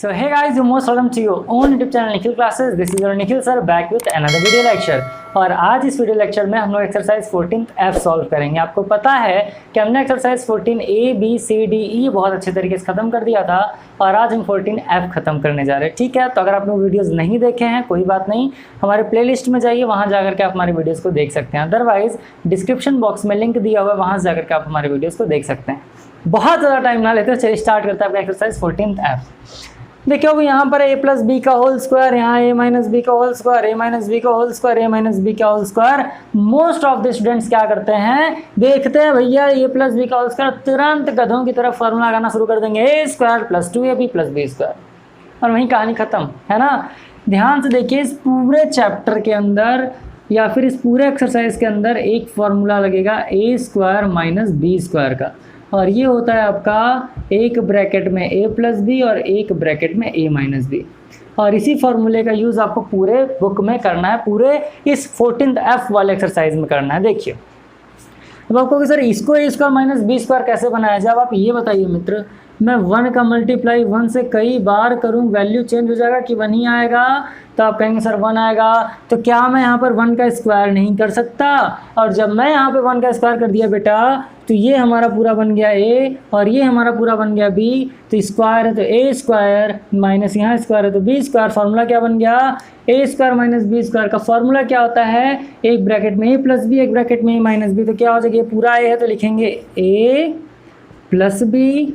So hey guys, you're most welcome to your own YouTube channel Nikhil Classes. This is your Nikhil sir back with another video lecture. और आज इस video lecture में हम लोग exercise 14F solve करेंगे। आपको पता है कि हमने exercise 14A, B, C, D, E बहुत अच्छे तरीके से ख़त्म कर दिया था और आज हम 14F ख़त्म करने जा रहे हैं। ठीक है, तो अगर आप लोग वीडियोज़ नहीं देखे हैं कोई बात नहीं, हमारे प्लेलिस्ट में जाइए, वहाँ जाकर के आप हमारी वीडियोज़ को देख सकते हैं। अदरवाइज़ डिस्क्रिप्शन बॉक्स में लिंक दिया हुआ है, वहाँ से जाकर के आप हमारे वीडियोज़ को देख सकते हैं। बहुत ज़्यादा टाइम ना लेते, चलिए स्टार्ट करते हैं आपका एक्सरसाइज 14F। देखिए अब यहाँ पर a प्लस बी का होल स्क्वायर, यहाँ a माइनस बी का whole square, a minus B का whole square, a minus B का whole square. Most of the students क्या करते हैं, देखते हैं भैया a प्लस बी का होल स्क्वायर, तुरंत गधों की तरफ फॉर्मूला लगाना शुरू कर देंगे, a square plus 2ab plus B square, और वहीं कहानी खत्म है ना। ध्यान से देखिए, इस पूरे चैप्टर के अंदर या फिर इस पूरे एक्सरसाइज के अंदर एक फार्मूला लगेगा a square minus B square का, और ये होता है आपका एक ब्रैकेट में a प्लस बी और एक ब्रैकेट में a माइनस बी। और इसी फार्मूले का यूज़ आपको पूरे बुक में करना है, पूरे इस 14th वाले एक्सरसाइज में करना है। देखिए अब आपको सर इसको a square minus B square कैसे बनाया जाए, अब आप ये बताइए मित्र, मैं 1 का मल्टीप्लाई 1 से कई बार करूं, वैल्यू चेंज हो जाएगा कि 1 ही आएगा? तो आप कहेंगे सर 1 आएगा, तो क्या मैं यहाँ पर 1 का स्क्वायर नहीं कर सकता? और जब मैं यहाँ पे 1 का स्क्वायर कर दिया बेटा, तो ये हमारा पूरा बन गया a और ये हमारा पूरा बन गया b, तो स्क्वायर है तो a स्क्वायर माइनस यहाँ स्क्वायर है तो b स्क्वायर। फार्मूला क्या बन गया, a square minus B square का फार्मूला क्या होता है, एक ब्रैकेट में a प्लस बी, एक ब्रैकेट में a माइनस बी। तो क्या हो जाएगा, ये पूरा a है तो लिखेंगे a प्लस बी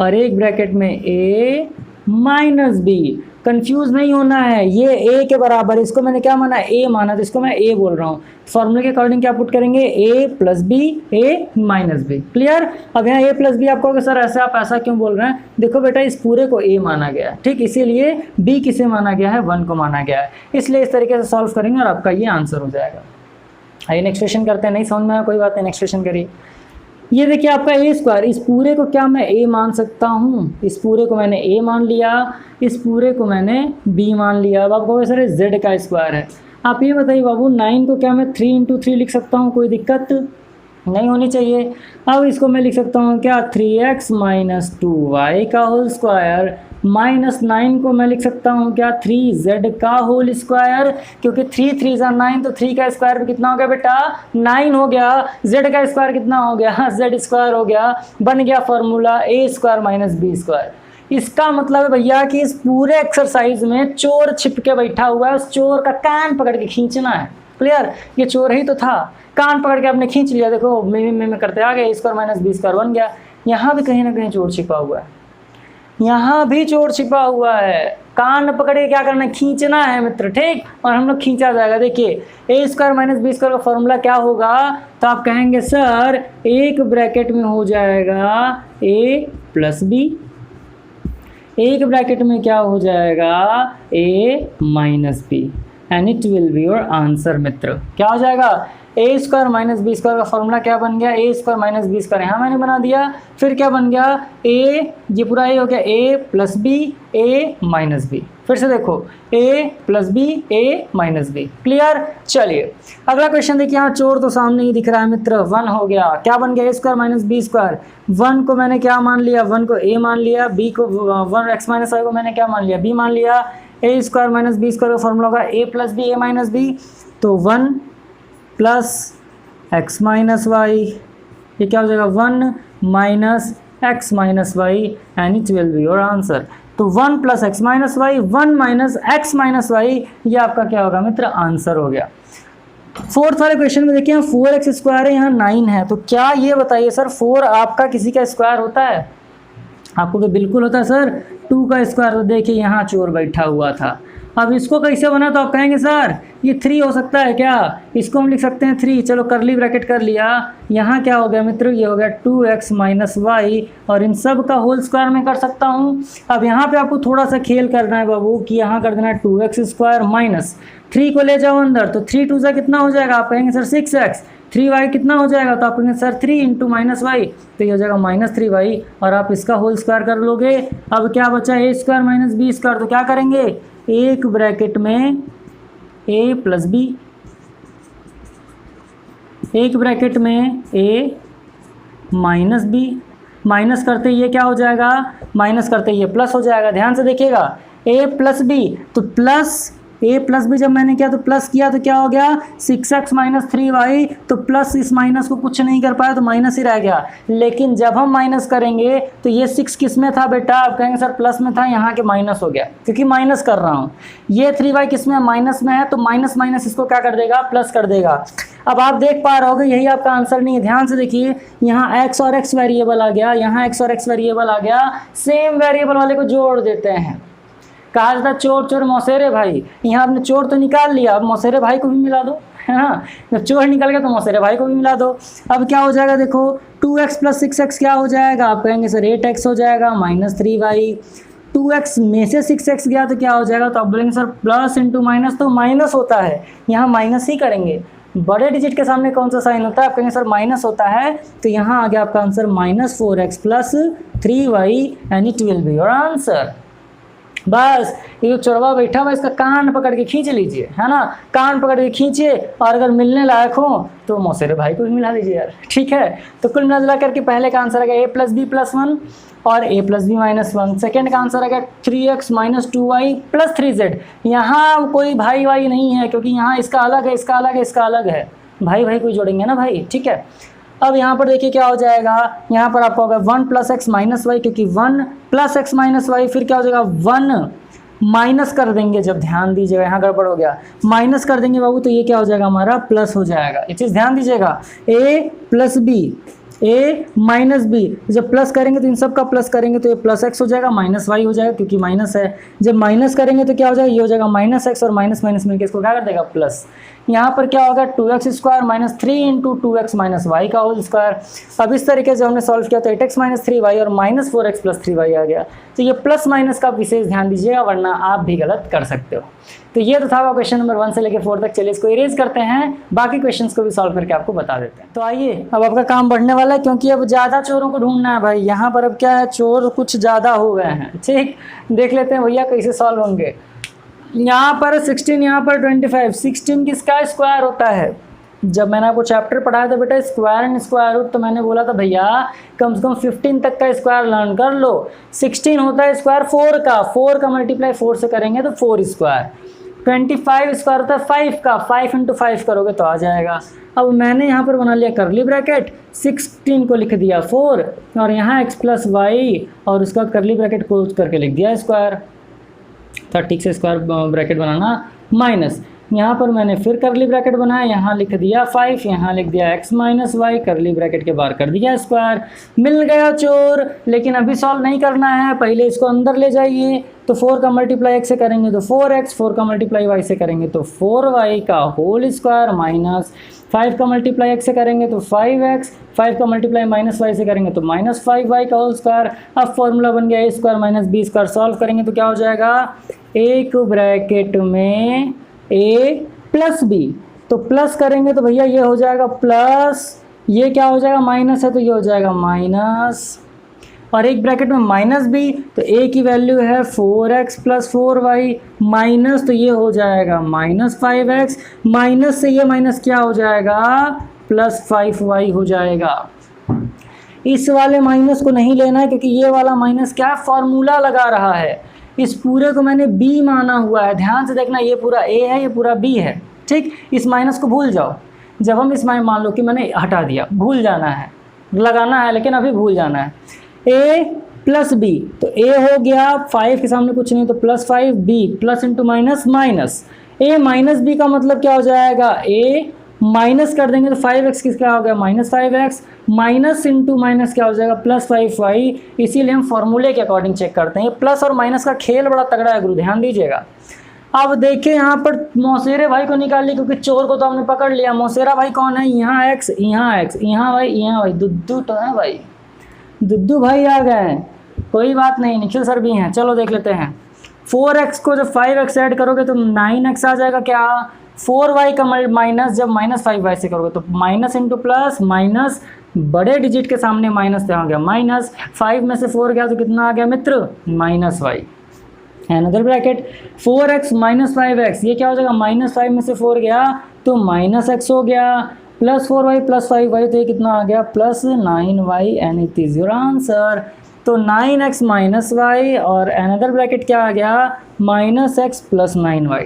और एक ब्रैकेट में a माइनस बी। कंफ्यूज नहीं होना है, ये a के बराबर, इसको मैंने क्या माना, a माना, तो इसको मैं a बोल रहा हूँ। फॉर्मूले के अकॉर्डिंग क्या पुट करेंगे, a plus B, a minus B. Clear? अब यहाँ a प्लस बी आप कहोगे सर ऐसे आप ऐसा क्यों बोल रहे हैं, देखो बेटा इस पूरे को a माना गया है, ठीक, इसीलिए b किसे माना गया है, 1 को माना गया है, इसलिए इस तरीके से सॉल्व करेंगे और आपका ये आंसर हो जाएगा। आइए नेक्स्ट क्वेश्चन करते हैं। नहीं समझ में आया कोई बात नहीं, नेक्स्ट क्वेश्चन करिए। ये देखिए आपका a स्क्वायर, इस पूरे को क्या मैं a मान सकता हूँ, इस पूरे को मैंने a मान लिया, इस पूरे को मैंने b मान लिया। अब आप कहोगे सर z का स्क्वायर है, आप ये बताइए बाबू 9 को क्या मैं 3 इंटू 3 लिख सकता हूँ, कोई दिक्कत नहीं होनी चाहिए। अब इसको मैं लिख सकता हूँ क्या, 3x माइनस 2y का होल स्क्वायर माइनस 9 को मैं लिख सकता हूँ क्या, 3z का होल स्क्वायर, क्योंकि 3 3 ज़ा 9, तो 3 का स्क्वायर भी कितना हो गया बेटा, 9 हो गया। z का स्क्वायर कितना हो गया, z स्क्वायर हो गया, बन गया formula a square minus B square. इसका मतलब है भैया कि इस पूरे एक्सरसाइज में चोर छिप के बैठा हुआ है, उस चोर का कान पकड़ के खींचना है। क्लियर? ये चोर ही तो था, कान पकड़ के आपने खींच लिया, देखो में करते आ गए, a square minus B square बन गया। यहाँ भी कहीं ना कहीं चोर छिपा हुआ है, यहाँ भी चोर छिपा हुआ है, कान पकड़ के क्या करना है, खींचना है मित्र, ठीक, और हम लोग खींचा जाएगा। देखिए a square minus B square का फॉर्मूला क्या होगा, तो आप कहेंगे सर एक ब्रैकेट में हो जाएगा a प्लस बी, एक ब्रैकेट में क्या हो जाएगा, a minus B, and it will be your answer. मित्र क्या हो जाएगा, a square minus B square का फॉर्मूला क्या बन गया, a square minus B square यहाँ मैंने बना दिया, फिर क्या बन गया, a, ये पूरा a हो गया a plus B, a minus B. फिर से देखो a plus B, a minus B. Clear? चलिए अगला क्वेश्चन देखिए, यहाँ चोर तो सामने ही दिख रहा है मित्र, 1 हो गया, क्या बन गया, a square minus B square. 1 को मैंने क्या मान लिया, 1 को a मान लिया, b को 1x माइनस वाई को मैंने क्या मान लिया, b मान लिया। a square minus B square का फॉर्मूला होगा a plus B, a minus B, तो 1 प्लस एक्स माइनस वाई, ये क्या हो जाएगा, 1 minus X minus Y, and it will be your answer. तो 1 plus X minus Y, 1 minus X minus Y, ये आपका क्या होगा मित्र, आंसर हो गया। फोर्थ वाले क्वेश्चन में देखिए 4x स्क्वायर है, यहाँ 9 है, तो क्या ये बताइए सर 4 आपका किसी का स्क्वायर होता है? आपको तो बिल्कुल होता है सर, 2 का स्क्वायर। तो देखिए यहाँ चोर बैठा हुआ था, अब इसको कैसे बना, तो आप कहेंगे सर ये 3 हो सकता है क्या, इसको हम लिख सकते हैं 3, चलो करली ब्रैकेट कर लिया, यहाँ क्या हो गया मित्र, ये हो गया 2x माइनस वाई, और इन सब का होल स्क्वायर में कर सकता हूँ। अब यहाँ पे आपको थोड़ा सा खेल करना है बाबू, कि यहाँ कर देना 2x स्क्वायर माइनस 3 को ले जाओ अंदर, तो 3 2 कितना हो जाएगा, आप कहेंगे सर 6x, 3y कितना हो जाएगा, तो आप कहेंगे सर 3 इंटू माइनस वाई, तो ये हो जाएगा माइनस 3y, और आप इसका होल स्क्वायर कर लोगे। अब क्या बचा, a square minus B square, तो क्या करेंगे, एक ब्रैकेट में a प्लस बी, एक ब्रैकेट में a माइनस बी, माइनस करते ये क्या हो जाएगा, माइनस करते ये प्लस हो जाएगा। ध्यान से देखिएगा, a प्लस बी, तो प्लस a प्लस बी जब मैंने किया तो प्लस किया तो क्या हो गया 6x माइनस 3y, तो प्लस इस माइनस को कुछ नहीं कर पाया तो माइनस ही रह गया। लेकिन जब हम माइनस करेंगे तो ये 6 किस में था बेटा, आप कहेंगे सर प्लस में था, यहाँ के माइनस हो गया क्योंकि माइनस कर रहा हूँ। ये 3y किस में, माइनस में है, तो माइनस माइनस इसको क्या कर देगा, प्लस कर देगा। अब आप देख पा रहे होगे यही आपका आंसर नहीं है। ध्यान से देखिए, यहाँ x और x वेरिएबल आ गया, यहाँ x और x वेरिएबल आ गया, सेम वेरिएबल वाले को जोड़ देते हैं। कहा जाता चोर चोर मौसेरे भाई, यहाँ आपने चोर तो निकाल लिया, अब मौसेरे भाई को भी मिला दो, है ना। जब चोर निकल गया तो मौसेरे भाई को भी मिला दो। अब क्या हो जाएगा देखो, 2x प्लस 6x क्या हो जाएगा, आप कहेंगे सर 8x हो जाएगा माइनस 3y। 2x में से 6x गया तो क्या हो जाएगा, तो आप बोलेंगे सर प्लस इंटू माइनस तो माइनस होता है, यहाँ माइनस ही करेंगे। बड़े डिजिट के सामने कौन सा साइन होता है, आप कहेंगे सर माइनस होता है, तो यहाँ आ गया आपका answer minus 4x plus 3y and it will be your answer. बस ये जो चोरवा बैठा हुआ इसका कान पकड़ के खींच लीजिए, है ना, कान पकड़ के खींचिए, और अगर मिलने लायक हो तो मौसेरे भाई को भी मिला दीजिए यार, ठीक है। तो कुल मिला करके पहले का आंसर आ गया a प्लस बी प्लस 1 और a plus B minus 1। Second का आंसर आ गया 3x minus 2y plus 3z। यहाँ कोई भाई वाई नहीं है क्योंकि यहाँ इसका अलग है, इसका अलग है, इसका अलग है, भाई भाई कोई जोड़ेंगे ना भाई, ठीक है। अब यहाँ पर देखिए क्या हो जाएगा, यहाँ पर आपको होगा 1 प्लस एक्स माइनस वाई, क्योंकि 1 प्लस एक्स माइनस वाई, फिर क्या हो जाएगा 1 माइनस कर देंगे, जब ध्यान दीजिएगा यहाँ गड़बड़ हो गया, माइनस कर देंगे बाबू तो ये क्या हो जाएगा हमारा प्लस हो जाएगा। ये चीज़ ध्यान दीजिएगा, a plus B, a minus B, जब प्लस करेंगे तो इन सब का प्लस करेंगे तो ये प्लस एक्स हो जाएगा, माइनस वाई हो जाएगा क्योंकि माइनस है। जब माइनस करेंगे तो क्या हो जाएगा, ये हो जाएगा माइनस एक्स और माइनस माइनस मिलकर इसको क्या कर देगा प्लस। यहाँ पर क्या होगा 2x square minus 3 into 2x minus Y का होल स्क्वायर। अब इस तरीके से हमने सॉल्व किया तो 8x माइनस 3y और माइनस 4x प्लस 3y आ गया। तो ये प्लस माइनस का विशेष ध्यान दीजिएगा वरना आप भी गलत कर सकते हो। तो ये तो था क्वेश्चन नंबर 1 से लेकर 4 तक। चलिए इसको इरेज करते हैं, बाकी क्वेश्चंस को भी सॉल्व करके आपको बता देते हैं। तो आइए अब आपका काम बढ़ने वाला है क्योंकि अब ज़्यादा चोरों को ढूंढना है भाई। यहाँ पर अब क्या है, चोर कुछ ज़्यादा हो गए हैं, ठीक। देख लेते हैं भैया कैसे सॉल्व होंगे। यहाँ पर 16, यहाँ पर 25। 16 किसका स्क्वायर होता है, जब मैंने आपको चैप्टर पढ़ाया था बेटा स्क्वायर एंड स्क्वायर रूट, तो मैंने बोला था भैया कम से कम 15 तक का स्क्वायर लर्न कर लो। 16 होता है स्क्वायर 4 का, 4 का मल्टीप्लाई 4 से करेंगे तो 4 स्क्वायर। 25 स्क्वायर होता है 5 का, 5 इंटू 5 करोगे तो आ जाएगा। अब मैंने यहाँ पर बना लिया करली ब्रैकेट, 16 को लिख दिया 4 और यहाँ x प्लस वाई और उसके बाद करली ब्रैकेट क्लोज करके लिख दिया स्क्वायर। 30 से स्क्वायर ब्रैकेट बनाना माइनस, यहाँ पर मैंने फिर करली ब्रैकेट बनाया, यहाँ लिख दिया 5, यहाँ लिख दिया x माइनस वाई, करली ब्रैकेट के बाहर कर दिया स्क्वायर। मिल गया चोर, लेकिन अभी सॉल्व नहीं करना है, पहले इसको अंदर ले जाइए। तो 4 का मल्टीप्लाई x से करेंगे तो 4x, 4 का मल्टीप्लाई y से करेंगे तो 4y का होल स्क्वायर माइनस 5 का मल्टीप्लाई x से करेंगे तो 5x, 5 का मल्टीप्लाई माइनस y से करेंगे तो माइनस 5y का होल स्क्वायर। अब फॉर्मूला बन गया a square minus B square. Solve करेंगे तो क्या हो जाएगा, एक ब्रैकेट में a प्लस बी, तो प्लस करेंगे तो भैया ये हो जाएगा प्लस, ये क्या हो जाएगा माइनस है तो ये हो जाएगा माइनस, और एक ब्रैकेट में माइनस बी, तो a की वैल्यू है 4x प्लस 4y माइनस, तो ये हो जाएगा माइनस 5x, माइनस से ये माइनस क्या हो जाएगा प्लस 5y हो जाएगा। इस वाले माइनस को नहीं लेना है क्योंकि ये वाला माइनस क्या फॉर्मूला लगा रहा है, इस पूरे को मैंने b माना हुआ है। ध्यान से देखना, ये पूरा a है, ये पूरा b है, ठीक। इस माइनस को भूल जाओ, जब हम इस मान लो कि मैंने हटा दिया, भूल जाना है, लगाना है लेकिन अभी भूल जाना है। a प्लस बी, तो a हो गया 5 के सामने कुछ नहीं तो plus 5, b plus into minus minus, a minus b का मतलब क्या हो जाएगा, a माइनस कर देंगे तो 5x किसका हो गया minus 5x, minus into minus क्या हो जाएगा प्लस 5y। इसीलिए हम फॉर्मूले के अकॉर्डिंग चेक करते हैं। प्लस और माइनस का खेल बड़ा तगड़ा है गुरु, ध्यान दीजिएगा। अब देखिए यहाँ पर मौसेरे भाई को निकाल लिया क्योंकि चोर को तो हमने पकड़ लिया। मौसेरा भाई कौन है, यहाँ x, यहाँ x, यहाँ भाई, यहाँ भाई, दुद्दू तो है भाई, दुद्दू भाई आ गए हैं, कोई बात नहीं, निखिल सर भी हैं। चलो देख लेते हैं। 4x को जब 5x ऐड करोगे तो 9x आ जाएगा, क्या 4y का माइनस, जब माइनस 5y से करोगे तो माइनस इंटू प्लस माइनस, बड़े डिजिट के सामने माइनस तो आ गया माइनस, 5 में से 4 गया तो कितना आ गया मित्र minus y। Another bracket 4x minus 5x, ये क्या हो जाएगा माइनस 5 में से 4 गया तो माइनस x हो गया, प्लस 4y प्लस 5y, तो ये कितना आ गया plus 9y and it is your answer. तो 9x माइनस वाई और अनदर ब्रैकेट क्या आ गया माइनस एक्स प्लस 9y।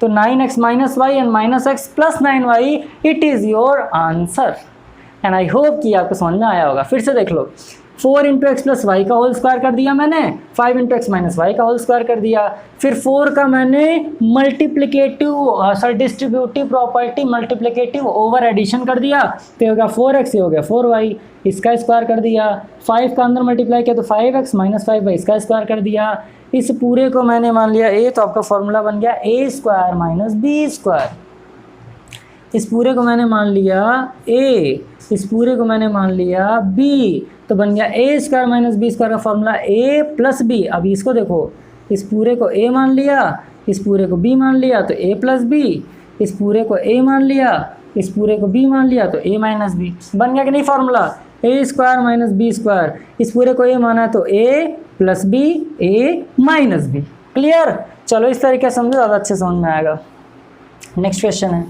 तो 9x minus Y and minus X plus 9y, it is your answer. And I hope कि आपको समझ में आया होगा। फिर से देख लो, 4 इंटू एक्स प्लस वाई का होल स्क्वायर कर दिया मैंने, 5 इंटू एक्स माइनस वाई का होल स्क्वायर कर दिया, फिर 4 का मैंने multiplicative distributive property multiplicative over addition कर दिया, तो ये हो गया 4x, ये हो गया 4y, इसका स्क्वायर कर दिया। 5 का अंदर मल्टीप्लाई किया तो 5x माइनस 5y, इसका स्क्वायर कर दिया। इस पूरे को मैंने मान लिया a, तो आपका फॉर्मूला बन गया a square minus B square. इस पूरे को मैंने मान लिया a, इस पूरे को मैंने मान लिया b, तो बन गया a square minus B square का फॉर्मूला a प्लस बी। अभी इसको देखो, इस पूरे को a मान लिया, इस पूरे को b मान लिया तो a प्लस बी, इस पूरे को a मान लिया, इस पूरे को b मान लिया तो a माइनस बी। बन गया कि नहीं formula a square minus B square. इस पूरे को a माना तो a plus B a minus B. Clear? चलो इस तरीके से समझो, ज़्यादा अच्छे समझ में आएगा। नेक्स्ट क्वेश्चन है,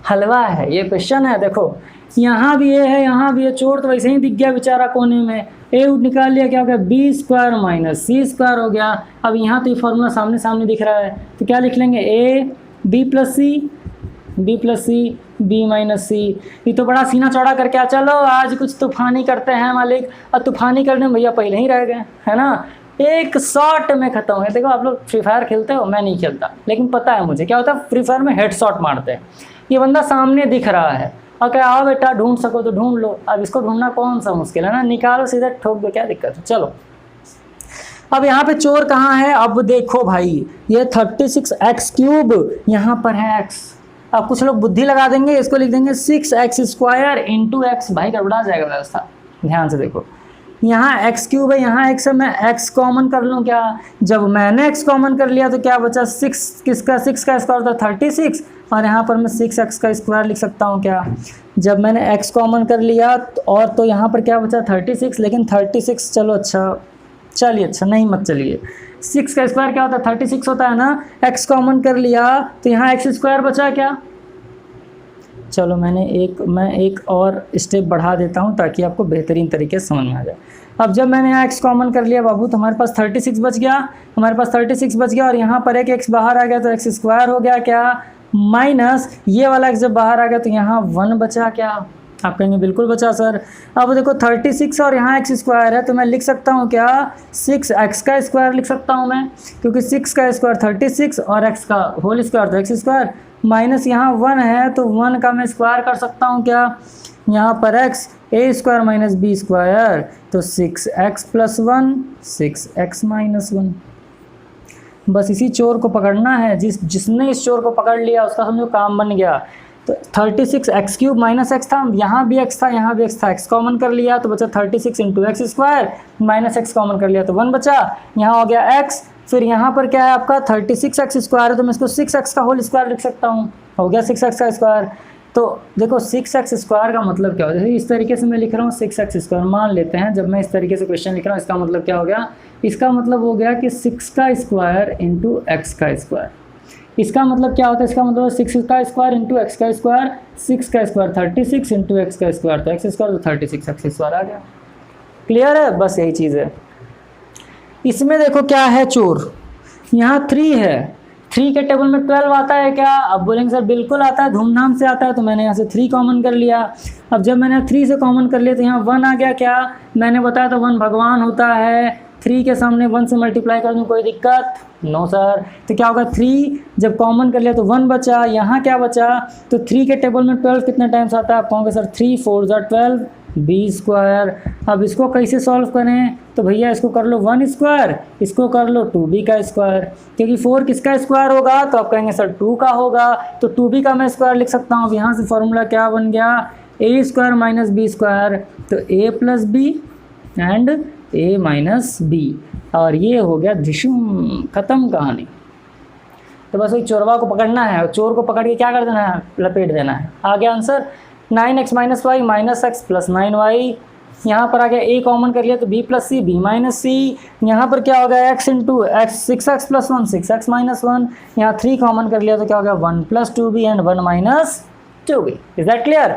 हलवा है ये क्वेश्चन है। देखो यहाँ भी ए है, यहाँ भी है, चोर तो वैसे ही दिख गया बेचारा कोने में, ए निकाल लिया, क्या हो गया बी स्क्वायर माइनस सी स्क्वायर हो गया। अब यहाँ तो ये फॉर्मूला सामने सामने दिख रहा है, तो क्या लिख लेंगे A B plus C, B plus C, B minus C. ये तो बड़ा सीना चौड़ा करके चलो आज कुछ तूफानी करते हैं मालिक, और तूफानी करने में भैया पहले ही रह गए, है ना, एक शॉट में खत्म है। देखो आप लोग फ्री फायर खेलते हो, मैं नहीं खेलता, लेकिन पता है मुझे क्या होता है, फ्री फायर में हेड शॉट मारते हैं। ये बंदा सामने दिख रहा है और क्या आओ बेटा ढूंढ सको तो ढूंढ लो। अब इसको ढूंढना कौन सा मुश्किल है ना, निकालो सीधे ठोक दो, क्या दिक्कत है। चलो अब यहाँ पे चोर कहाँ है, अब देखो भाई ये 36x क्यूब यहाँ पर है x। अब कुछ लोग बुद्धि लगा देंगे, इसको लिख देंगे 6x स्क्वायर इंटू एक्स। भाई गड़बड़ा जाएगा व्यवस्था, ध्यान से देखो, यहाँ x क्यूब है, यहाँ x है, मैं x कॉमन कर लूँ क्या। जब मैंने x कॉमन कर लिया तो क्या बचा 6, किसका 6 का स्क्वायर था 36, और यहाँ पर मैं 6x का स्क्वायर लिख सकता हूँ क्या। जब मैंने x कॉमन कर लिया और तो यहाँ पर क्या बचा 36, लेकिन 36 चलो अच्छा चलिए, अच्छा नहीं मत चलिए, 6 का स्क्वायर क्या होता है 36 होता है ना। x कॉमन कर लिया तो यहाँ x स्क्वायर बचा क्या। चलो मैं एक और स्टेप बढ़ा देता हूँ ताकि आपको बेहतरीन तरीके से समझ में आ जाए। अब जब मैंने यहाँ x कॉमन कर लिया बाबू, तो हमारे पास 36 बच गया, हमारे पास 36 बच गया, और यहाँ पर एक x बाहर आ गया तो x स्क्वायर हो गया क्या, माइनस ये वाला x जब बाहर आ गया तो यहाँ 1 बचा क्या। आप कहेंगे बिल्कुल बचा सर। अब देखो 36 और यहाँ x स्क्वायर है, तो मैं लिख सकता हूँ क्या 6x का स्क्वायर लिख सकता हूँ मैं, क्योंकि 6 का स्क्वायर 36 और x का होल स्क्वायर तो x स्क्वायर, माइनस यहाँ 1 है तो 1 का मैं स्क्वायर कर सकता हूँ क्या, यहाँ पर x a square minus B square, तो 6x प्लस 1 6x माइनस 1। बस इसी चोर को पकड़ना है, जिसने इस चोर को पकड़ लिया उसका समझो काम बन गया। तो 36 एक्स क्यूब माइनस एक्स था, यहाँ भी एक्स था, यहाँ भी एक्स था, एक्स कॉमन कर लिया तो बचा 36 into x square, minus x common कर लिया तो 1 बचा, यहाँ हो गया एक्स। फिर यहाँ पर क्या है आपका 36 एक्स स्क्वायर है, तो मैं इसको 6x का होल स्क्वायर लिख सकता हूँ, हो गया 6x का स्क्वायर। तो देखो 6x स्क्वायर का मतलब क्या हो, जैसे इस तरीके से मैं लिख रहा हूँ 6x स्क्वायर, मान लेते हैं जब मैं इस तरीके से क्वेश्चन लिख रहा हूँ, इसका मतलब क्या हो गया, इसका मतलब हो गया कि 6 का स्क्वायर इंटू एक्स का स्क्वायर। इसका मतलब क्या होता है, इसका मतलब 6 का स्क्वायर इंटू एक्स का स्क्वायर, 6 का स्क्वायर 36 इंटू एक्स का स्क्वायर, तो एक्स स्क्वायर तो 36 एक्स स्क्वायर आ गया। क्लियर है, बस यही चीज़ है। इसमें देखो क्या है चोर, यहाँ 3 है, 3 के टेबल में 12 आता है क्या, अब बोलेंगे सर बिल्कुल आता है, धूमधाम से आता है, तो मैंने यहाँ से 3 कॉमन कर लिया। अब जब मैंने 3 से कॉमन कर लिया तो यहाँ 1 आ गया क्या, मैंने बताया तो 1 भगवान होता है, 3 के सामने 1 से मल्टीप्लाई कर दूँ कोई दिक्कत नो सर। तो क्या होगा 3 जब कॉमन कर लिया तो 1 बचा, यहाँ क्या बचा, तो 3 के टेबल में 12 कितने टाइम्स आता है, आप कहोगे सर 3 4 12 बी स्क्वायर। अब इसको कैसे सॉल्व करें, तो भैया इसको कर लो 1 स्क्वायर, इसको कर लो 2b का स्क्वायर, क्योंकि 4 किसका स्क्वायर होगा, तो आप कहेंगे सर 2 का होगा, तो 2b का मैं स्क्वायर लिख सकता हूँ। अब यहाँ से फॉर्मूला क्या बन गया, a square minus B square, तो a plus B and a minus B, और ये हो गया धिशुम, खत्म कहानी। तो बस वही चोरवा को पकड़ना है, और चोर को पकड़ के क्या कर देना है, लपेट देना है। आ गया answer 9x minus Y minus X plus 9y। यहाँ पर आ गया a कॉमन कर लिया तो b plus C B minus C. यहाँ पर क्या हो गया x into x 6x plus 1 6x minus 1। यहाँ 3 कॉमन कर लिया तो क्या हो गया 1 plus 2b and 1 minus 2b। Is that clear.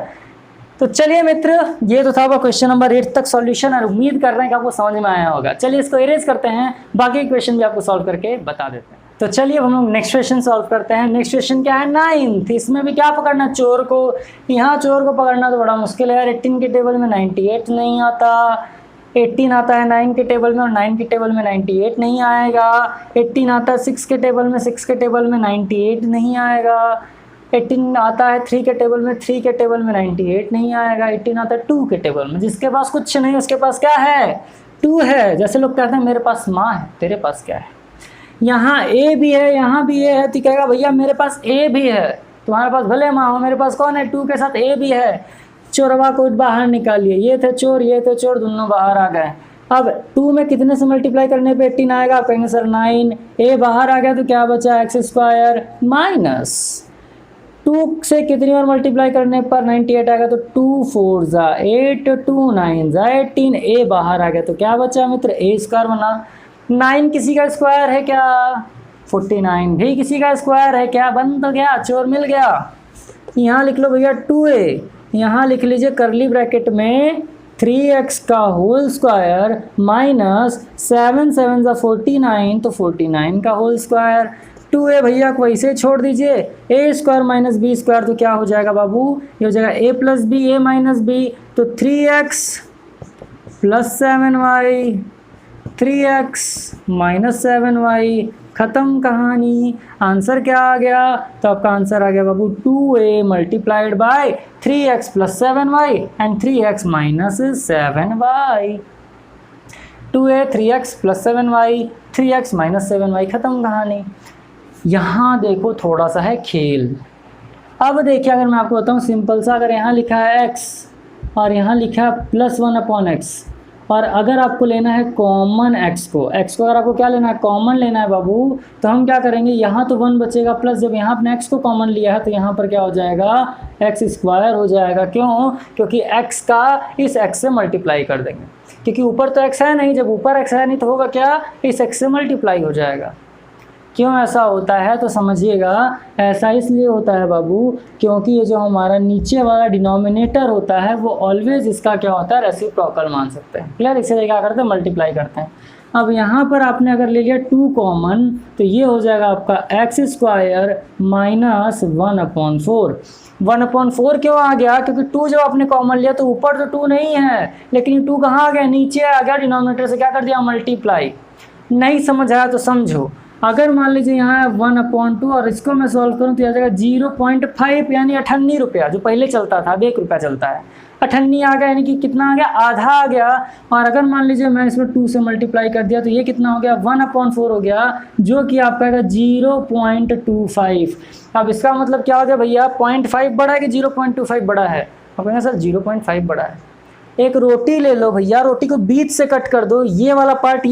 तो चलिए मित्र, ये तो था आपका क्वेश्चन नंबर 8 तक सॉल्यूशन, और उम्मीद कर रहे हैं कि आपको समझ में आया होगा। चलिए इसको इरेज करते हैं, बाकी क्वेश्चन भी आपको सॉल्व करके बता देते हैं। तो चलिए अब हम लोग नेक्स्ट क्वेश्चन सॉल्व करते हैं। नेक्स्ट क्वेश्चन क्या है, 9th। इसमें भी क्या पकड़ना, चोर को। यहाँ चोर को पकड़ना तो बड़ा मुश्किल है यार। 18 के टेबल में 98 नहीं आता, 18 आता है 9 के टेबल में, और 9 के टेबल में 98 नहीं आएगा। 18 आता है 6 के टेबल में, 6 के टेबल में 98 नहीं आएगा। 18 आता है 3 के टेबल में, 3 के टेबल में 98 नहीं आएगा। 18 आता है 2 के टेबल में, जिसके पास कुछ नहीं उसके पास क्या है, 2 है। जैसे लोग कहते हैं मेरे पास माँ है, तेरे पास क्या है। यहाँ ए भी है, यहाँ भी ए है, तो कहेगा भैया मेरे पास ए भी है। तुम्हारे पास भले माँ हो, मेरे पास कौन है, 2 के साथ ए भी है। चोरवा को बाहर निकालिए, ये थे चोर, ये थे चोर, दोनों बाहर आ गए। अब 2 में कितने से मल्टीप्लाई करने पे 18 आएगा, आप कहेंगे सर 9। ए बाहर आ गया तो क्या बचा, एक्स स्क्वायर माइनस 2 से कितनी और मल्टीप्लाई करने पर 98 आएगा, तो 2 4 जा 8, 2 9 जा 18। ए बाहर आ गया तो क्या बचा मित्र, ए स्क्वायर बना। 9 किसी का स्क्वायर है क्या, 49 भी किसी का स्क्वायर है क्या, बन तो गया, चोर मिल गया। यहाँ लिख लो भैया 2a, यहाँ लिख लीजिए करली ब्रैकेट में 3x का होल स्क्वायर माइनस 7 7 जा 49, तो 49 का होल स्क्वायर। 2a भैया को वैसे छोड़ दीजिए, A square minus B square, तो क्या हो जाएगा बाबू, ये हो जाएगा a plus B, A minus B, तो 3x plus 7y, 3x minus 7y, ख़त्म कहानी। आंसर क्या आ गया, तो आपका आंसर आ गया बाबू 2a multiplied by 3x plus 7y and 3x minus 7y। 2a 3x plus 7y, 3x minus 7y, ख़त्म कहानी। यहाँ देखो थोड़ा सा है खेल। अब देखिए अगर मैं आपको बताऊँ सिंपल सा, अगर यहाँ लिखा है x और यहाँ लिखा है +1/x, और अगर आपको लेना है कॉमन x को अगर आपको क्या लेना है, कॉमन लेना है बाबू, तो हम क्या करेंगे, यहाँ तो 1 बचेगा, प्लस जब यहाँ अपने x को कॉमन लिया है तो यहाँ पर क्या हो जाएगा, x स्क्वायर हो जाएगा। क्यों, क्योंकि x का इस x से मल्टीप्लाई कर देंगे, क्योंकि ऊपर तो x है नहीं, जब ऊपर x है नहीं तो होगा क्या, इस x से मल्टीप्लाई हो जाएगा। क्यों ऐसा होता है तो समझिएगा, ऐसा इसलिए होता है बाबू क्योंकि ये जो हमारा नीचे वाला डिनोमिनेटर होता है वो ऑलवेज इसका क्या होता है, रेसिप्रोकल मान सकते हैं। क्लियर, इससे क्या करते हैं, मल्टीप्लाई करते हैं। अब यहाँ पर आपने अगर ले लिया 2 कॉमन, तो ये हो जाएगा आपका एक्स स्क्वायर माइनस 1/4। 1/4 क्यों आ गया, क्योंकि 2 जब आपने कॉमन लिया तो ऊपर तो 2 नहीं है, लेकिन 2 कहाँ आ गया, नीचे आ गया, डिनोमिनेटर से क्या कर दिया, मल्टीप्लाई। नहीं समझ आया तो समझो, अगर मान लीजिए यहाँ है 1/2 और इसको मैं सॉल्व करूँ तो आ जाएगा 0.5 यानी 98 रुपया, जो पहले चलता था अब 1 रुपया चलता है। 98 आ गया, यानी कि कितना आ गया, आधा आ गया। और अगर मान लीजिए मैं इसमें 2 से मल्टीप्लाई कर दिया तो ये कितना हो गया, 1/4 हो गया, जो कि आपका आएगा 0.25। अब इसका मतलब क्या हो गया भैया, 0.5 बड़ा है कि 0.25 बड़ा है। आप कहेंगे सर 0.5 बड़ा है। एक रोटी ले लो भैया, रोटी को बीच से कट कर दो, ये वाला पार्ट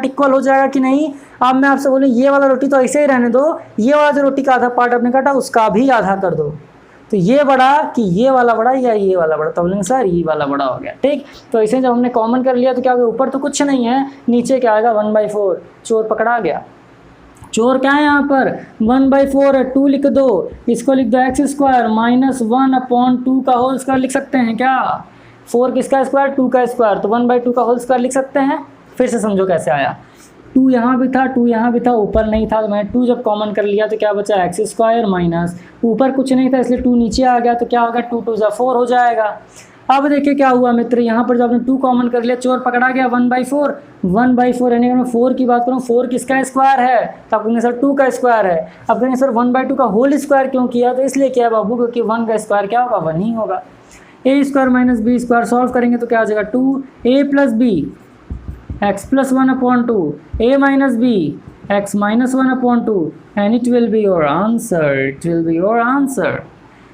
इक्वल हो जाएगा कि नहीं। अब मैं आपसे बोलूँ ये वाला रोटी तो ऐसे ही रहने दो, ये वाला जो रोटी का आधा पार्ट आपने काटा उसका भी आधा कर दो, तो ये बड़ा कि ये वाला बड़ा या ये वाला बड़ा, तो बोलेंगे सर ये वाला बड़ा हो गया। ठीक, तो ऐसे जब हमने कॉमन कर लिया तो क्या हो गया, ऊपर तो कुछ नहीं है, नीचे क्या आएगा 1/4, चोर पकड़ा गया। चोर क्या है यहाँ पर, 1/4 है, 2 लिख दो, इसको लिख दो एक्स स्क्वायर माइनस 1/2 का होल स्क्वायर लिख सकते हैं क्या। 4 किसका स्क्वायर, 2 का स्क्वायर, तो 1/2 का होल स्क्वायर लिख सकते हैं। फिर से समझो कैसे आया, 2 यहाँ भी था, 2 यहाँ भी था, ऊपर नहीं था, तो मैंने 2 जब कॉमन कर लिया तो क्या बचा, एक्स स्क्वायर माइनस, ऊपर कुछ नहीं था इसलिए 2 नीचे आ गया, तो क्या होगा, 2 2 4 हो जाएगा। अब देखिए क्या हुआ मित्र, यहाँ पर जब आपने 2 कॉमन कर लिया, चोर पकड़ा गया 1/4 यानी अगर मैं 4 की बात करूँ, 4 किसका स्क्वायर है, तो आप कहेंगे सर 2 का स्क्वायर है। अब कहेंगे सर 1/2 का होल स्क्वायर क्यों किया, तो इसलिए किया बाबू क्योंकि 1 का स्क्वायर क्या होगा, 1 ही होगा। A square minus B square solve करेंगे तो क्या आ जाएगा, 2a plus B x plus 1/2, a minus B x minus 1/2, and it will be your answer. It will be your answer.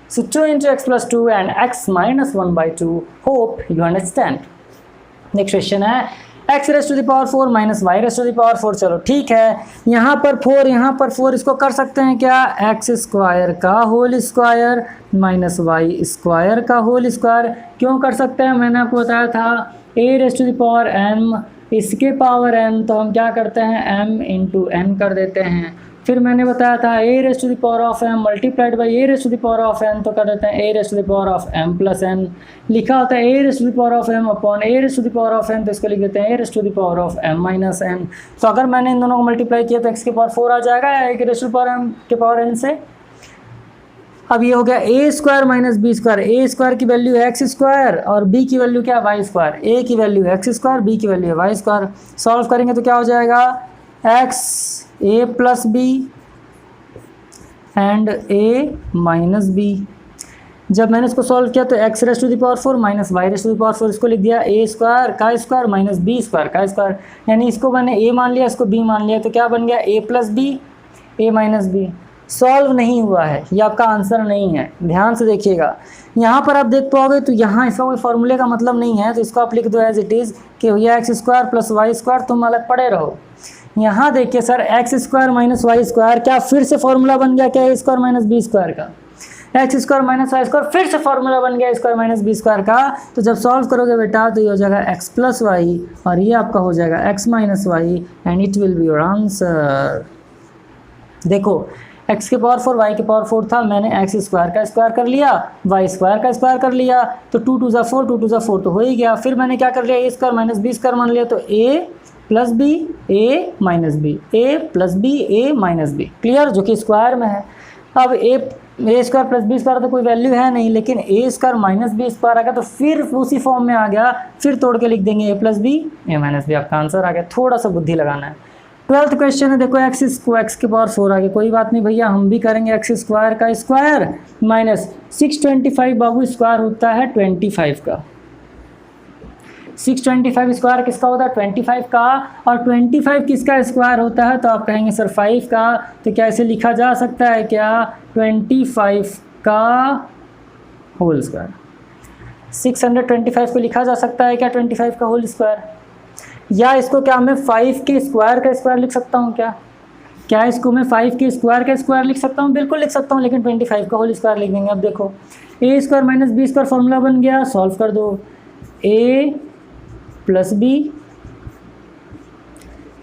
So 2 into x plus 2 and x minus 1/2. Hope you understand. Next question है x raised to the power 4 minus y raised to the power 4। चलो ठीक है, यहाँ पर 4 यहाँ पर 4, इसको कर सकते हैं क्या, एक्स स्क्वायर का whole square minus Y square का होल स्क्वायर। क्यों कर सकते हैं, मैंने आपको बताया था a raised to the power m, इसके पावर n, तो हम क्या करते हैं m into n कर देते हैं। फिर मैंने बताया था a raise to the power of m multiplied by a raise to the power of n, तो कर देते हैं a raise to the power of m plus n. लिखा होता है a raise to the power of m upon a raise to the power of n, तो इसको लिख देते हैं a raise to the power of m minus n. तो अगर मैंने इन दोनों को मल्टीप्लाई किया तो एक्स के पावर 4 आ जाएगा या ए के raise to the power M के पावर एन से। अब ये हो गया A square minus B square, A square की वैल्यू है एक्स स्क्वायर और बी की वैल्यू क्या है वाई स्क्वायर, ए की वैल्यू है एक्स स्क्वायर, बी की वैल्यू है वाई स्क्वायर। सॉल्व करेंगे तो क्या हो जाएगा X A plus B and A minus B. जब मैंने इसको सॉल्व किया तो x race to the power 4 minus Y raise to the power 4, इसको लिख दिया ए स्क्वायर का स्क्वायर माइनस बी स्क्वायर का स्क्वायर, यानी इसको मैंने ए मान लिया इसको बी मान लिया, तो क्या बन गया a plus B A minus B. Solve नहीं हुआ है, ये आपका आंसर नहीं है, ध्यान से देखिएगा। यहाँ पर आप देख पाओगे तो यहाँ इसका कोई फॉर्मूले का मतलब नहीं है, तो इसको आप लिख दो एज इट इज़ कि भैया X square plus Y square, तुम अलग पड़े रहो। यहाँ देखिए sir X square minus Y square क्या फिर से फॉर्मूला बन गया क्या A square minus B square का, X square minus Y square फिर से फॉर्मूला बन गया A square minus B square का। तो जब सॉल्व करोगे बेटा तो ये हो जाएगा एक्स प्लस वाई और ये आपका हो जाएगा X minus Y and it will be your answer. देखो एक्स के पावर 4 वाई के पावर 4 था, मैंने एक्स स्क्वायर का स्क्वायर कर लिया वाई स्क्वायर का स्क्वायर कर लिया, तो 2 2 ज़ा 4 2 2 ज़ा 4 तो हो ही गया। फिर मैंने क्या कर लिया ए स्क्वायर माइनस बी स्क्वायर मान लिया, तो ए प्लस बी ए माइनस बी, ए प्लस बी ए माइनस बी, क्लियर, जो कि स्क्वायर में है। अब ए स्क्वायर प्लस बी स्क्वायर तो कोई वैल्यू है नहीं, लेकिन ए स्क्वायर माइनस बी स्क्वायर आ गया तो फिर उसी फॉर्म में आ गया, फिर तोड़ के लिख देंगे ए प्लस बी ए माइनस बी, आपका आंसर आ गया। थोड़ा सा बुद्धि लगाना है। 12th क्वेश्चन है, देखो एक्स के पावर 4 आ गया, कोई बात नहीं भैया, हम भी करेंगे एक्स स्क्वायर का स्क्वायर माइनस 625 बाबू स्क्वायर होता है 25 का, 625 स्क्वायर किसका होता है 25 का, और 25 किसका स्क्वायर होता है, तो आप कहेंगे सर 5 का, तो क्या इसे लिखा जा सकता है क्या 25 का होल स्क्वायर, 625 को लिखा जा सकता है क्या 25 का होल स्क्वायर, या इसको क्या मैं 5 के स्क्वायर का स्क्वायर लिख सकता हूँ क्या इसको मैं 5 के स्क्वायर का स्क्वायर लिख सकता हूँ, बिल्कुल लिख सकता हूँ, लेकिन 25 का होल स्क्वायर लिख देंगे। अब देखो a square minus B square formula बन गया, सॉल्व कर दो, ए प्लस बी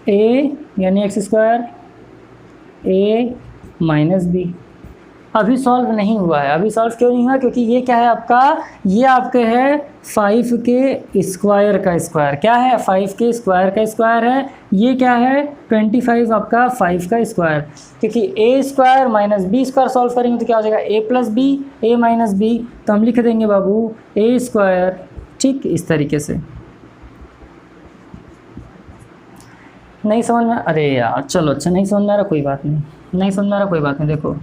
ए यानी एक्स स्क्वायर ए माइनस बी। अभी सॉल्व नहीं हुआ है, अभी सॉल्व क्यों नहीं हुआ, क्योंकि ये क्या है आपका, ये आपके है 5 के स्क्वायर का स्क्वायर, क्या है 5 के स्क्वायर का स्क्वायर है, ये क्या है 25 आपका 5 का स्क्वायर, क्योंकि a square minus B square solve करेंगे तो क्या हो जाएगा a plus B A minus B, तो हम लिख देंगे बाबू ए स्क्वायर, ठीक इस तरीके से। नहीं समझ में, अरे यार चलो अच्छा नहीं समझ में आ रहा कोई बात नहीं, नहीं समझ में आ रहा कोई बात नहीं। देखो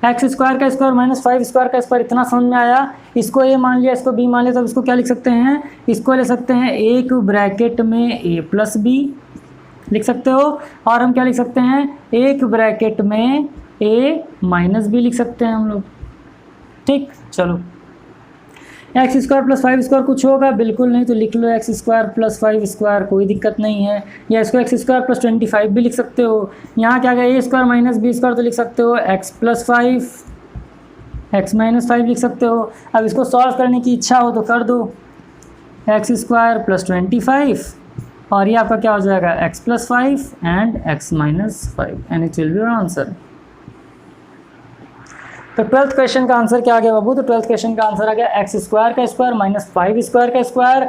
एक्स स्क्वायर का स्क्वायर माइनस 5 स्क्वायर का स्क्वायर इतना समझ में आया, इसको ए मान लिया इसको बी मान लिया, तो इसको क्या लिख सकते हैं, इसको ले सकते हैं एक ब्रैकेट में ए प्लस बी लिख सकते हो, और हम क्या लिख सकते हैं एक ब्रैकेट में ए माइनस बी लिख सकते हैं हम लोग, ठीक। चलो एक्स स्क्वायर प्लस 5 स्क्वायर कुछ होगा, बिल्कुल नहीं, तो लिख लो एक्स स्क्वायर प्लस 5 स्क्वायर, कोई दिक्कत नहीं है, या इसको एक्स स्क्वायर प्लस 25 भी लिख सकते हो। यहाँ क्या गया A square minus B square, तो लिख सकते हो एक्स प्लस 5 एक्स माइनस 5 लिख सकते हो। अब इसको सॉल्व करने की इच्छा हो तो कर दो, एक्स स्क्वायर प्लस 25 और ये आपका क्या हो जाएगा x plus 5 and x minus 5 and it will be your answer. तो 12th क्वेश्चन का आंसर क्या आ गया बाबू, तो 12th क्वेश्चन का आंसर आ गया एक्स स्क्वायर का स्क्वायर माइनस 5 स्क्वायर का स्क्वायर,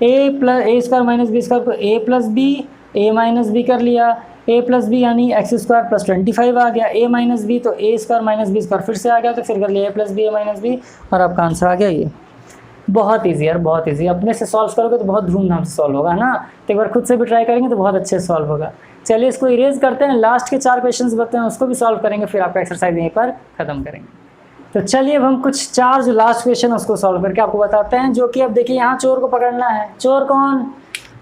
ए स्क्वायर माइनस बी स्क्वायर को ए प्लस बी ए माइनस बी कर लिया, ए प्लस बी यानी एक्स स्क्वायर प्लस 25 आ गया, ए माइनस बी तो ए स्क्वायर माइनस बी स्क्वायर फिर से आ गया, तो फिर कर लिया ए प्लस बी ए माइनस बी और आपका आंसर आ गया ये। बहुत ईजी यार, बहुत ईजी, अपने से सॉल्व करोगे तो बहुत धूमधाम से सॉल्व होगा ना, तो एक बार खुद से भी ट्राई करेंगे तो बहुत अच्छे से सॉल्व होगा। चलिए इसको इरेज करते हैं, लास्ट के 4 क्वेश्चंस बताते हैं उसको भी सॉल्व करेंगे, फिर आपका एक्सरसाइज यहीं पर खत्म करेंगे। तो चलिए अब हम कुछ 4 जो लास्ट क्वेश्चन है उसको सॉल्व करके आपको बताते हैं, जो कि अब देखिए यहाँ चोर को पकड़ना है। चोर कौन,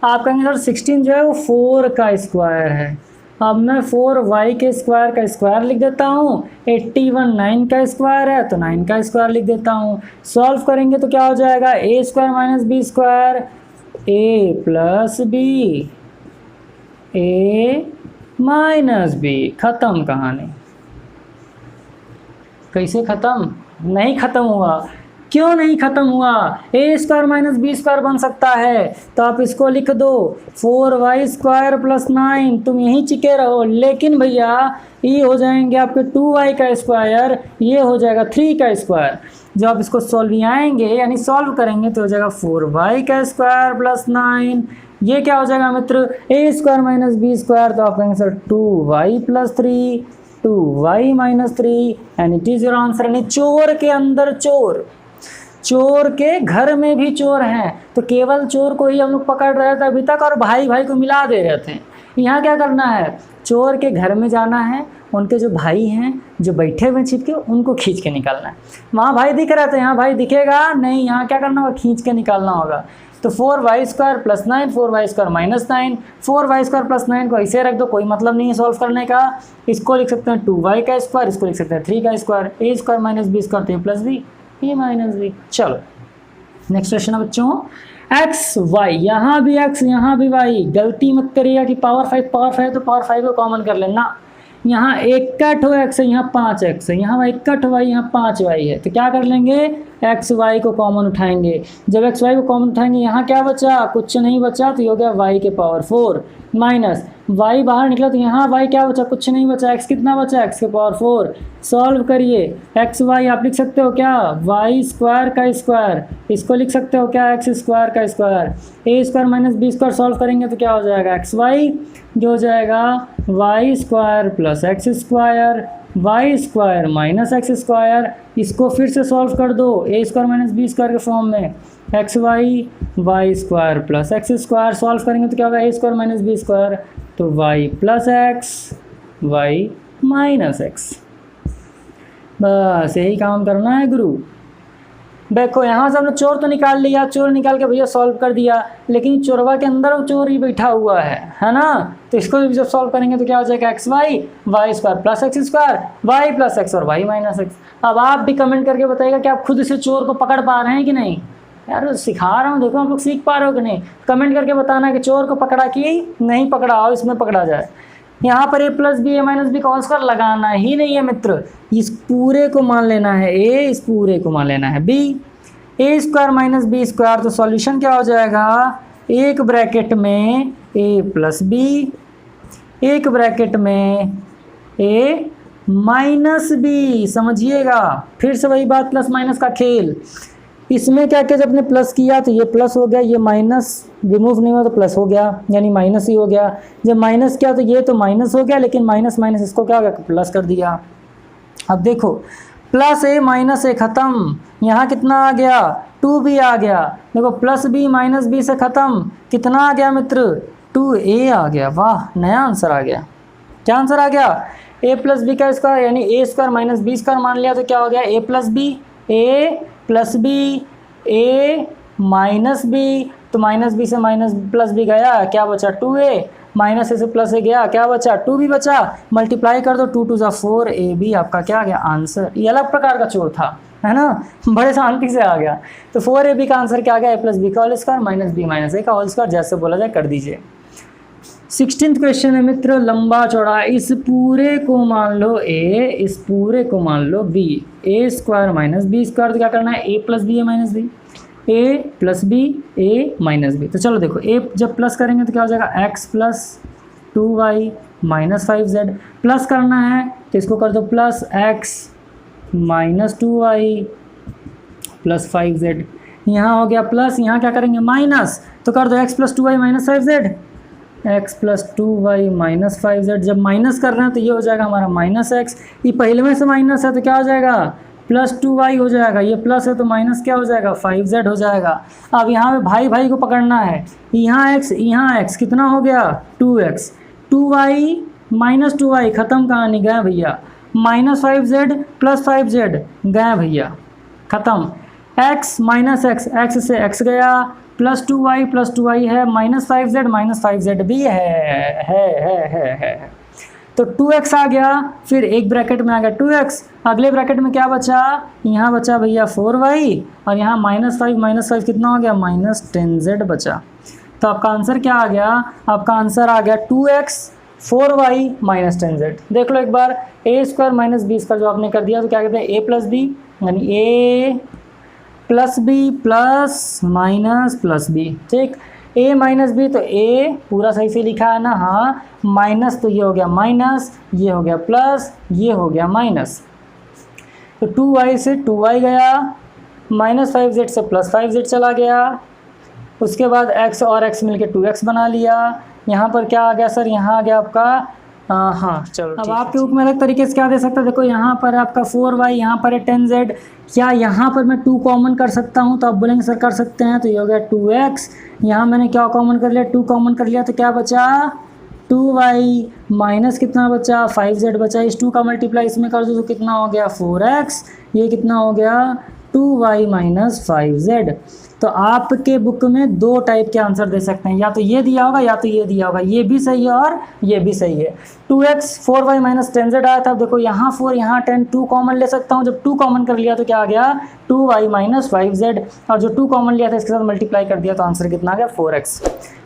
आप कहेंगे सर 16 जो है वो 4 का स्क्वायर है, अब मैं 4y के स्क्वायर का स्क्वायर लिख देता हूँ, 81 9 का स्क्वायर है तो 9 का स्क्वायर लिख देता हूँ। सॉल्व करेंगे तो क्या हो जाएगा ए स्क्वायर माइनस बी स्क्वायर ए प्लस बी ए माइनस बी, खत्म कहानी। कैसे ख़त्म, नहीं ख़त्म हुआ, क्यों नहीं खत्म हुआ, ए स्क्वायर माइनस बी स्क्वायर बन सकता है, तो आप इसको लिख दो 4y स्क्वायर प्लस 9, तुम यहीं चिके रहो। लेकिन भैया ये हो जाएंगे आपके 2y का स्क्वायर, ये हो जाएगा 3 का स्क्वायर। जब आप इसको सॉल्व आएंगे यानी सॉल्व करेंगे तो हो जाएगा 4y का स्क्वायर प्लस 9, ये क्या हो जाएगा मित्र, ए स्क्वायर माइनस बी स्क्वायर, तो आप कहेंगे sir 2y plus 3, 2y minus 3, and it is your answer. यानी चोर के अंदर चोर, चोर के घर में भी चोर हैं, तो केवल चोर को ही हम लोग पकड़ रहे थे अभी तक और भाई भाई को मिला दे रहे थे। यहाँ क्या करना है, चोर के घर में जाना है, उनके जो भाई हैं जो बैठे हुए छिप के उनको खींच के निकालना है। वहाँ भाई दिख रहा था, यहाँ भाई दिखेगा नहीं, यहाँ क्या करना होगा, खींच के निकालना होगा। तो 4y square plus 9, 4y square minus 9, 4y square plus 9 को ऐसे रख दो, कोई मतलब नहीं है सॉल्व करने का। इसको लिख सकते हैं 2y का स्क्वायर, इसको लिख सकते हैं 3 का स्क्वायर, ए स्क्वायर माइनस बी स्क्वायर तो ए प्लस बी, ए माइनस बी। चलो नेक्स्ट क्वेश्चन है बच्चों, एक्स वाई, यहाँ भी एक्स यहाँ भी वाई, गलती मत करिएगा कि पावर 5 तो पावर 5 को कॉमन कर लेना। यहाँ इकट्ठ हो एक्स है, यहाँ 5x है, यहाँ इकट्ठ वाई, यहाँ 5y है, तो क्या कर लेंगे, एक्स वाई को कॉमन उठाएंगे। जब एक्स वाई को कॉमन उठाएंगे यहाँ क्या बचा, कुछ नहीं बचा, तो ये हो गया y के पावर 4 माइनस y बाहर निकला तो यहाँ y क्या बचा, कुछ नहीं बचा, x कितना बचा, x के पावर 4। सॉल्व करिए, एक्स वाई आप लिख सकते हो क्या, y स्क्वायर का स्क्वायर, इसको लिख सकते हो क्या, x स्क्वायर का स्क्वायर, ए square minus B square solve करेंगे तो क्या हो जाएगा, एक्स वाई जो हो जाएगा y square plus X square, Y square minus X square, इसको फिर से सॉल्व कर दो A square minus B square के फॉर्म में, X Y square plus X square solve करेंगे तो क्या होगा, A square minus B square, तो Y plus X Y minus X. बस यही काम करना है गुरु। देखो यहाँ से हमने चोर तो निकाल लिया, चोर निकाल के भैया सॉल्व कर दिया, लेकिन चोरवा के अंदर वो चोर ही बैठा हुआ है ना, तो इसको भी जब सॉल्व करेंगे तो क्या हो जाएगा, X Y square plus X square, Y plus X और वाई माइनस एक्स। अब आप भी कमेंट करके बताइएगा कि आप खुद इसे चोर को पकड़ पा रहे हैं कि नहीं। यार सिखा रहा हूँ, देखो आप लोग सीख पा रहे हो कि नहीं, कमेंट करके बताना कि चोर को पकड़ा कि नहीं पकड़ा, और इसमें पकड़ा जाए। यहाँ पर ए प्लस बी ए माइनस बी का होल स्क्वायर लगाना ही नहीं है मित्र, इस पूरे को मान लेना है ए, इस पूरे को मान लेना है बी, ए स्क्वायर माइनस बी स्क्वायर, तो सॉल्यूशन क्या हो जाएगा, एक ब्रैकेट में ए प्लस बी, एक ब्रैकेट में ए माइनस बी। समझिएगा फिर से वही बात, प्लस माइनस का खेल। इसमें क्या क्या, जब आपने प्लस किया तो ये प्लस हो गया, ये माइनस रिमूव नहीं हुआ तो प्लस हो गया, यानी माइनस ही हो गया। जब माइनस किया तो ये तो माइनस हो गया, लेकिन माइनस माइनस इसको क्या हो गया, प्लस कर दिया। अब देखो प्लस ए माइनस ए खत्म, यहाँ कितना आ गया, 2b आ गया। देखो प्लस बी माइनस बी से ख़त्म, कितना आ गया मित्र, 2a आ गया। वाह नया आंसर आ गया। क्या आंसर आ गया, a प्लस बी का स्क्वायर, यानी ए स्क्वायर माइनस बी स्क्वायर मान लिया तो क्या हो गया, a plus B A minus B, तो माइनस बी से माइनस प्लस बी गया, क्या बचा 2a, माइनस ए से प्लस ए गया, क्या बचा 2b बचा, मल्टीप्लाई कर दो 2 2 जा 4 ab, आपका क्या आ गया आंसर। ये अलग प्रकार का चोर था है ना, बड़े शांति से आ गया। तो 4ab का आंसर क्या आ गया, ए प्लस बी का whole square minus B minus a का होल स्क्वायर, जैसे बोला जाए कर दीजिए। 16th क्वेश्चन है मित्र, लंबा चौड़ा, इस पूरे को मान लो a, इस पूरे को मान लो b, ए स्क्वायर माइनस बी स्क्वायर, तो क्या करना है, ए प्लस बी ए माइनस बी, ए प्लस बी ए माइनस बी। तो चलो देखो ए जब प्लस करेंगे तो क्या हो जाएगा, x plus 2y minus 5z, plus करना है तो इसको कर दो plus X minus 2y plus 5z, यहाँ हो गया प्लस, यहाँ क्या करेंगे माइनस, तो कर दो x plus 2y minus 5z, x plus 2y minus 5z। जब माइनस कर रहे हैं तो ये हो जाएगा हमारा माइनस एक्स, ये पहले में से माइनस है तो क्या हो जाएगा प्लस 2y हो जाएगा, ये प्लस है तो माइनस क्या हो जाएगा 5z हो जाएगा। अब यहाँ पे भाई भाई को पकड़ना है, यहाँ x कितना हो गया 2x, 2y माइनस 2y ख़त्म, कहानी गए भैया, माइनस 5z प्लस 5z गए भैया ख़त्म, x माइनस x से x गया, प्लस 2y है, माइनस 5z भी है। तो 2x आ गया, फिर एक ब्रैकेट में आ गया 2x, अगले ब्रैकेट में क्या बचा, यहाँ बचा भैया 4y, और यहाँ माइनस 5 कितना हो गया माइनस 10z बचा। तो आपका आंसर क्या आ गया, आपका आंसर आ गया 2x 4y माइनस 10z। देख लो एक बार, ए स्क्वायर माइनस बी स्क्वायर जो आपने कर दिया तो क्या कहते हैं, ए प्लस बी, यानी a plus b plus minus plus b, ठीक। ए माइनस बी, तो ए पूरा सही से लिखा है ना, हाँ। माइनस तो ये हो गया माइनस, ये हो गया प्लस, ये हो गया माइनस। तो 2y से 2y गया, -5z से +5z चला गया। उसके बाद x और x मिलके 2x बना लिया। यहाँ पर क्या आ गया सर, यहाँ आ गया आपका हाँ चलो। अब आपके रूप में अलग तरीके से क्या दे सकता है, देखो यहाँ पर आपका 4y, यहाँ पर है 10z। क्या यहाँ पर मैं 2 कॉमन कर सकता हूँ? तो आप बोलेंगे सर कर सकते हैं। तो ये हो गया 2x, यहाँ मैंने क्या कॉमन कर लिया, 2 कॉमन कर लिया, तो क्या बचा 2y माइनस कितना बचा 5z बचा। इस 2 का मल्टीप्लाई इसमें कर दो तो कितना हो गया 4x, ये कितना हो गया 2y माइनस 5z। तो आपके बुक में 2 टाइप के आंसर दे सकते हैं, या तो ये दिया होगा या तो ये दिया होगा। ये भी सही है और ये भी सही है। 2x 4y माइनस 10z आया था। अब देखो यहाँ 4 यहाँ 10, 2 कॉमन ले सकता हूँ। जब 2 कॉमन कर लिया तो क्या आ गया 2y माइनस 5z, और जो 2 कॉमन लिया था इसके साथ मल्टीप्लाई कर दिया तो आंसर कितना आ गया 4x।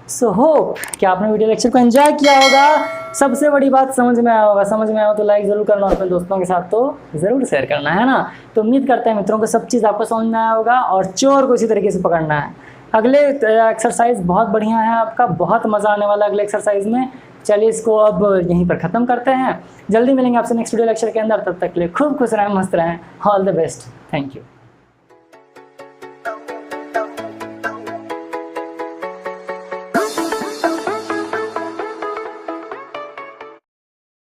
सो होप कि आपने वीडियो लेक्चर को एंजॉय किया होगा। सबसे बड़ी बात समझ में आया होगा। समझ में आया तो लाइक ज़रूर करना और अपने दोस्तों के साथ तो ज़रूर शेयर करना है ना। तो उम्मीद करते हैं मित्रों को सब चीज़ आपको समझ में आया होगा और चोर को इसी तरीके से पकड़ना है। अगले एक्सरसाइज बहुत बढ़िया है आपका, बहुत मज़ा आने वाला है अगले एक्सरसाइज में। चलिए इसको अब यहीं पर ख़त्म करते हैं। जल्दी मिलेंगे आपसे नेक्स्ट वीडियो लेक्चर के अंदर। तब तक के लिए खूब खुश रहें, मस्त रहें। All the best. Thank you.